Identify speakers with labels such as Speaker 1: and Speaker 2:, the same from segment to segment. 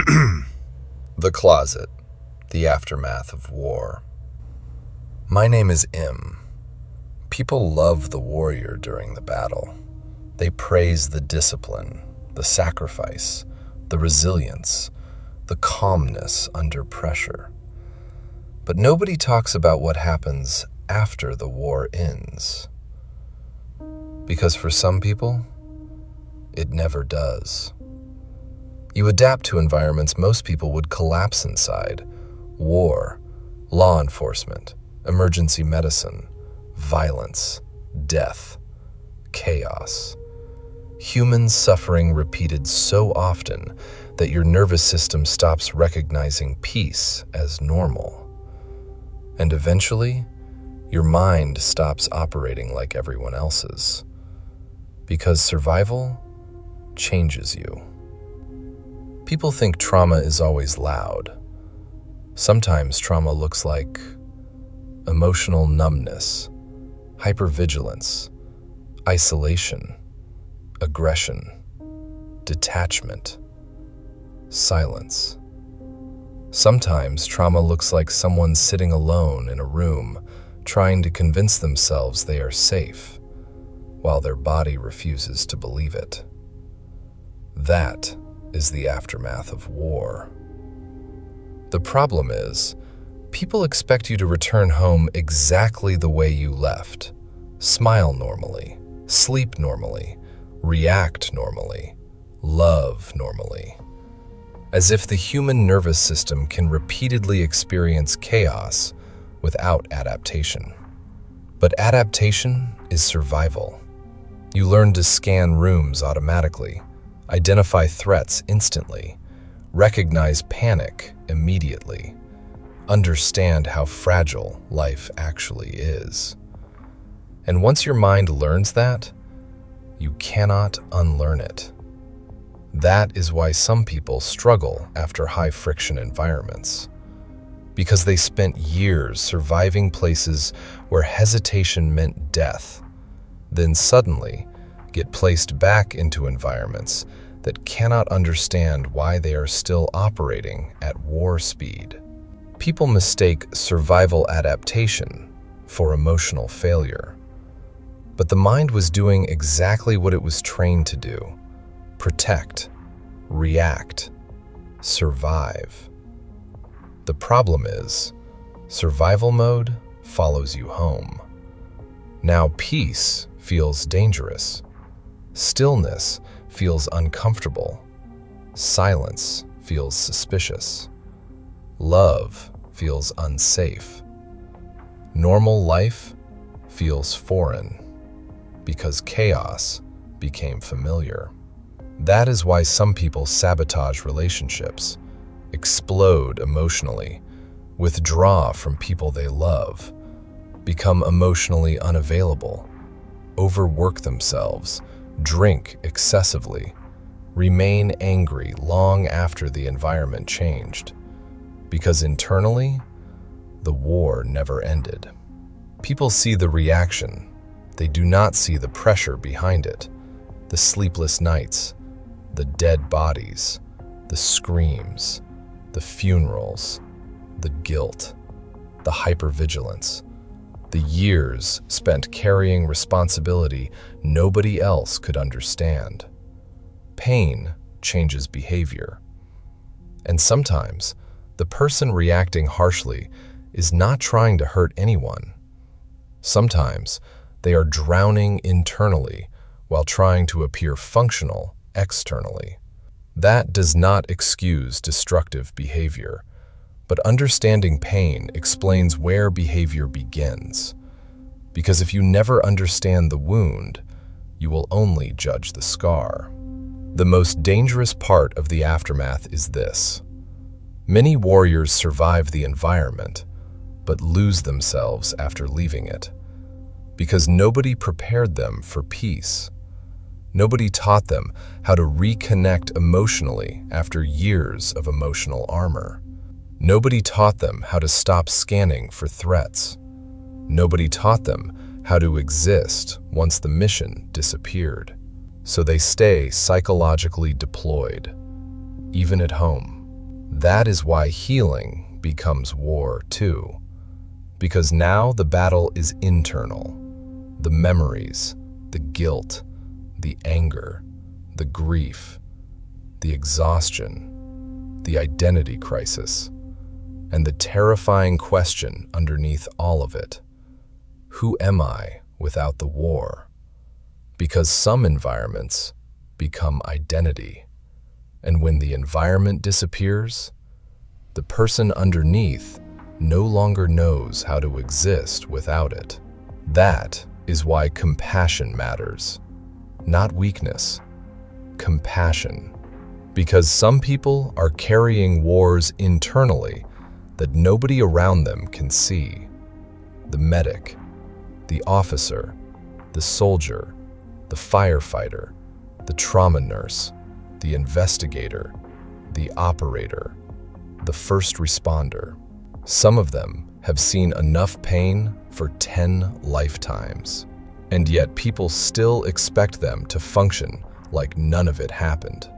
Speaker 1: The Closet, the Aftermath of War. My name is M. People love the warrior during the battle. They praise the discipline, the sacrifice, the resilience, the calmness under pressure. But nobody talks about what happens after the war ends. Because for some people, it never does. You adapt to environments most people would collapse inside: war, law enforcement, emergency medicine, violence, death, chaos. Human suffering repeated so often that your nervous system stops recognizing peace as normal. And eventually, your mind stops operating like everyone else's. Because survival changes you. People think trauma is always loud. Sometimes trauma looks like emotional numbness, hypervigilance, isolation, aggression, detachment, silence. Sometimes trauma looks like someone sitting alone in a room, trying to convince themselves they are safe, while their body refuses to believe it. That is the aftermath of war. The problem is, people expect you to return home exactly the way you left. Smile normally, sleep normally, react normally, love normally. As if the human nervous system can repeatedly experience chaos without adaptation. But adaptation is survival. You learn to scan rooms automatically, identify threats instantly, recognize panic immediately, understand how fragile life actually is. And once your mind learns that, you cannot unlearn it. That is why some people struggle after high-friction environments, because they spent years surviving places where hesitation meant death, then suddenly get placed back into environments that cannot understand why they are still operating at war speed. People mistake survival adaptation for emotional failure. But the mind was doing exactly what it was trained to do: protect, react, survive. The problem is, survival mode follows you home. Now peace feels dangerous. Stillness feels uncomfortable. Silence feels suspicious. Love feels unsafe. Normal life feels foreign because chaos became familiar. That is why some people sabotage relationships, explode emotionally, withdraw from people they love, become emotionally unavailable, overwork themselves, drink excessively, remain angry long after the environment changed, because internally, the war never ended. People see the reaction. They do not see the pressure behind it, the sleepless nights, the dead bodies, the screams, the funerals, the guilt, the hypervigilance, the years spent carrying responsibility nobody else could understand. Pain changes behavior. And sometimes, the person reacting harshly is not trying to hurt anyone. Sometimes, they are drowning internally while trying to appear functional externally. That does not excuse destructive behavior, but understanding pain explains where behavior begins. Because if you never understand the wound, you will only judge the scar. The most dangerous part of the aftermath is this: many warriors survive the environment, but lose themselves after leaving it. Because nobody prepared them for peace. Nobody taught them how to reconnect emotionally after years of emotional armor. Nobody taught them how to stop scanning for threats. Nobody taught them how to exist once the mission disappeared. So they stay psychologically deployed, even at home. That is why healing becomes war too. Because now the battle is internal. The memories, the guilt, the anger, the grief, the exhaustion, the identity crisis, and the terrifying question underneath all of it: who am I without the war? Because some environments become identity, and when the environment disappears, the person underneath no longer knows how to exist without it. That is why compassion matters. Not weakness, compassion. Because some people are carrying wars internally that nobody around them can see. The medic, the officer, the soldier, the firefighter, the trauma nurse, the investigator, the operator, the first responder. Some of them have seen enough pain for 10 lifetimes, and yet people still expect them to function like none of it happened.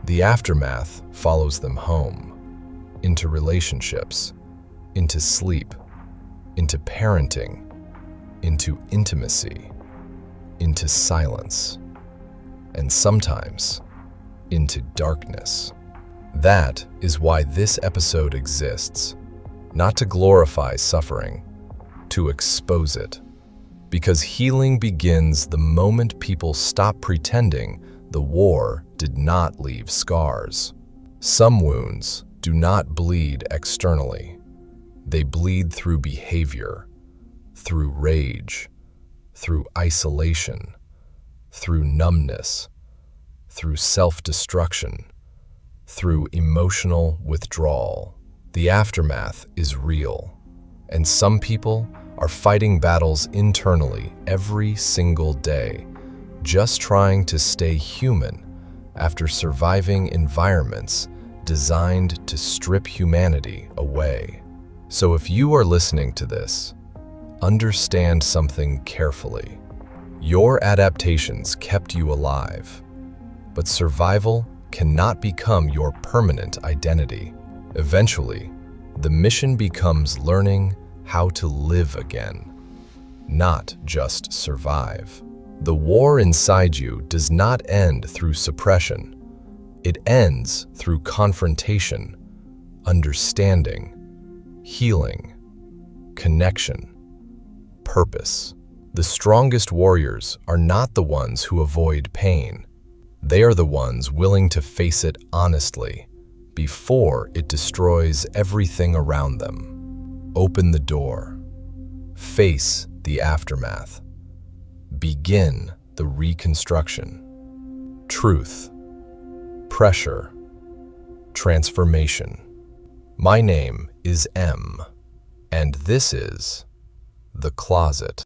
Speaker 1: The aftermath follows them home, into relationships, into sleep, into parenting, into intimacy, into silence, and sometimes into darkness. That is why this episode exists, not to glorify suffering, to expose it. Because healing begins the moment people stop pretending the war did not leave scars. Some wounds do not bleed externally. They bleed through behavior, through rage, through isolation, through numbness, through self-destruction, through emotional withdrawal. The aftermath is real, and some people are fighting battles internally every single day, just trying to stay human after surviving environments designed to strip humanity away. So if you are listening to this, understand something carefully. Your adaptations kept you alive, but survival cannot become your permanent identity. Eventually, the mission becomes learning how to live again, not just survive. The war inside you does not end through suppression. It ends through confrontation, understanding, healing, connection, purpose. The strongest warriors are not the ones who avoid pain. They are the ones willing to face it honestly before it destroys everything around them. Open the door. Face the aftermath. Begin the reconstruction. Truth. Pressure. Transformation. My name is M, and this is The Closet.